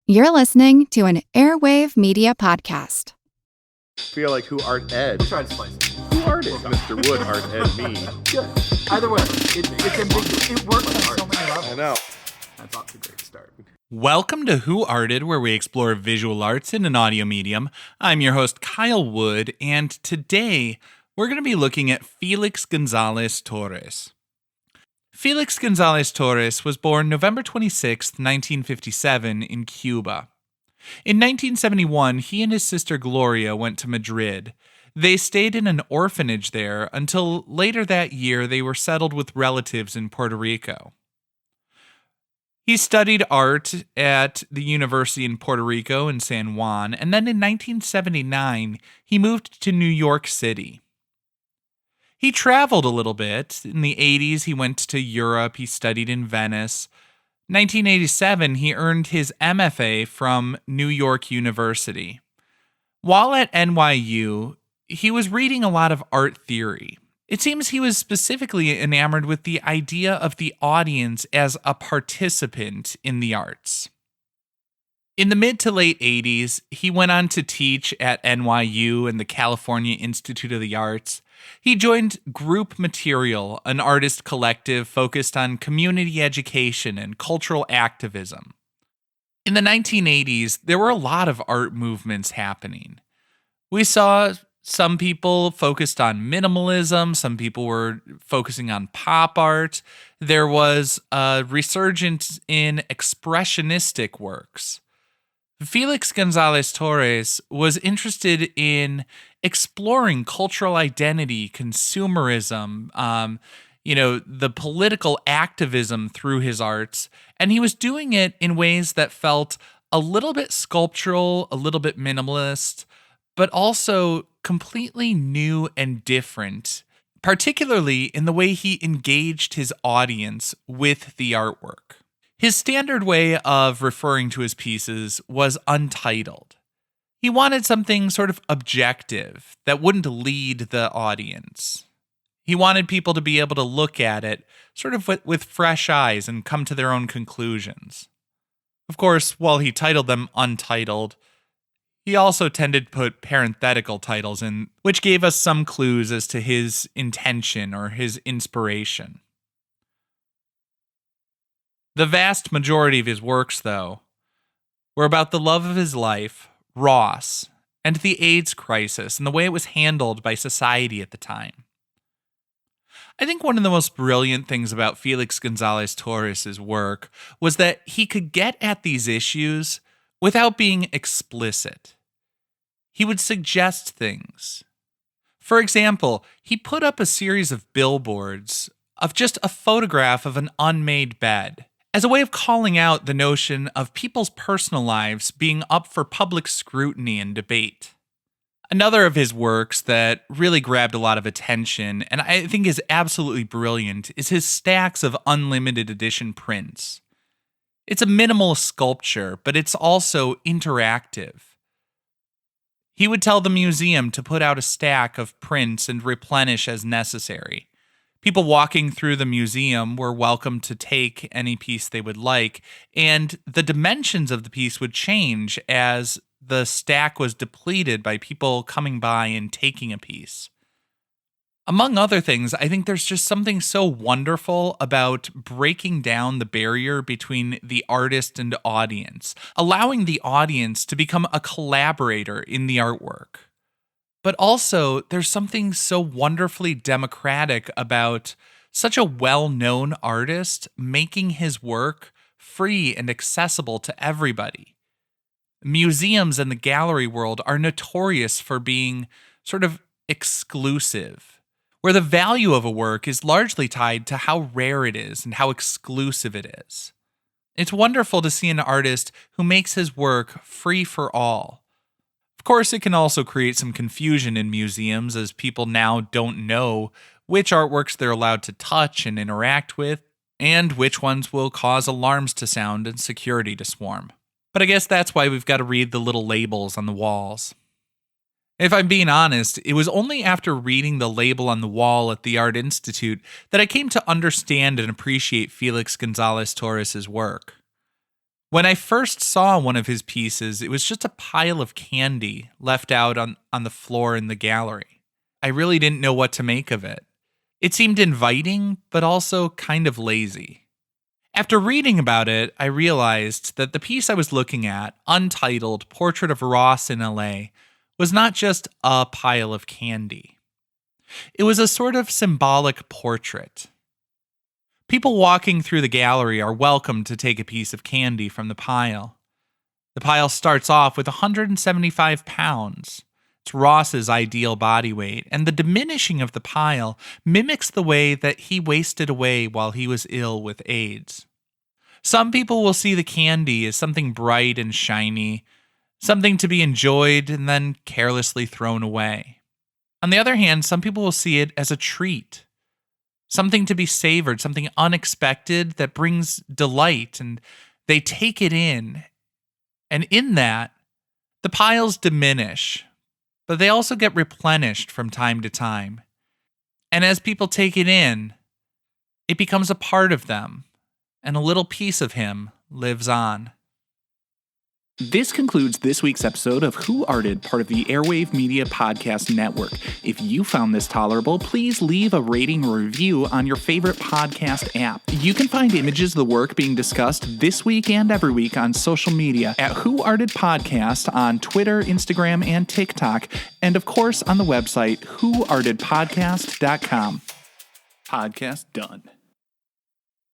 You're listening to an Airwave Media Podcast. Feel like who art Ed? We'll try to splice it. Who art Ed? Mr. Wood art Ed me. Good. Either way, it's ambiguous. It works on so many levels. I know. That's off to a great start. Welcome to Who Arted, where we explore visual arts in an audio medium. I'm your host, Kyle Wood, and today we're going to be looking at Felix Gonzalez-Torres. Felix Gonzalez-Torres was born November 26, 1957, in Cuba. In 1971, he and his sister Gloria went to Madrid. They stayed in an orphanage there until later that year they were settled with relatives in Puerto Rico. He studied art at the university in Puerto Rico in San Juan, and then in 1979, he moved to New York City. He traveled a little bit. In the 80s, he went to Europe. He studied in Venice. 1987, he earned his MFA from New York University. While at NYU, he was reading a lot of art theory. It seems he was specifically enamored with the idea of the audience as a participant in the arts. In the mid to late 80s, he went on to teach at NYU and the California Institute of the Arts. He joined Group Material, an artist collective focused on community education and cultural activism. In the 1980s, there were a lot of art movements happening. We saw some people focused on minimalism, some people were focusing on pop art. There was a resurgence in expressionistic works. Felix Gonzalez-Torres was interested in exploring cultural identity, consumerism, the political activism through his arts, and he was doing it in ways that felt a little bit sculptural, a little bit minimalist, but also completely new and different, particularly in the way he engaged his audience with the artwork. His standard way of referring to his pieces was Untitled. He wanted something sort of objective that wouldn't lead the audience. He wanted people to be able to look at it sort of with fresh eyes and come to their own conclusions. Of course, while he titled them Untitled, he also tended to put parenthetical titles in, which gave us some clues as to his intention or his inspiration. The vast majority of his works, though, were about the love of his life, Ross, and the AIDS crisis and the way it was handled by society at the time. I think one of the most brilliant things about Felix Gonzalez-Torres' work was that he could get at these issues without being explicit. He would suggest things. For example, he put up a series of billboards of just a photograph of an unmade bed, as a way of calling out the notion of people's personal lives being up for public scrutiny and debate. Another of his works that really grabbed a lot of attention, and I think is absolutely brilliant, is his stacks of unlimited edition prints. It's a minimal sculpture, but it's also interactive. He would tell the museum to put out a stack of prints and replenish as necessary. People walking through the museum were welcome to take any piece they would like, and the dimensions of the piece would change as the stack was depleted by people coming by and taking a piece. Among other things, I think there's just something so wonderful about breaking down the barrier between the artist and audience, allowing the audience to become a collaborator in the artwork. But also, there's something so wonderfully democratic about such a well-known artist making his work free and accessible to everybody. Museums and the gallery world are notorious for being sort of exclusive, where the value of a work is largely tied to how rare it is and how exclusive it is. It's wonderful to see an artist who makes his work free for all. Of course, it can also create some confusion in museums as people now don't know which artworks they're allowed to touch and interact with, and which ones will cause alarms to sound and security to swarm. But I guess that's why we've got to read the little labels on the walls. If I'm being honest, it was only after reading the label on the wall at the Art Institute that I came to understand and appreciate Felix Gonzalez-Torres' work. When I first saw one of his pieces, it was just a pile of candy left out on the floor in the gallery. I really didn't know what to make of it. It seemed inviting, but also kind of lazy. After reading about it, I realized that the piece I was looking at, Untitled, Portrait of Ross in LA, was not just a pile of candy. It was a sort of symbolic portrait. People walking through the gallery are welcome to take a piece of candy from the pile. The pile starts off with 175 pounds. It's Ross's ideal body weight, and the diminishing of the pile mimics the way that he wasted away while he was ill with AIDS. Some people will see the candy as something bright and shiny, something to be enjoyed and then carelessly thrown away. On the other hand, some people will see it as a treat, something to be savored, something unexpected that brings delight, and they take it in. And in that, the piles diminish, but they also get replenished from time to time. And as people take it in, it becomes a part of them, and a little piece of him lives on. This concludes this week's episode of Who Arted, part of the Airwave Media Podcast Network. If you found this tolerable, please leave a rating or review on your favorite podcast app. You can find images of the work being discussed this week and every week on social media at Who Arted Podcast on Twitter, Instagram, and TikTok, and of course on the website whoartedpodcast.com. Podcast done.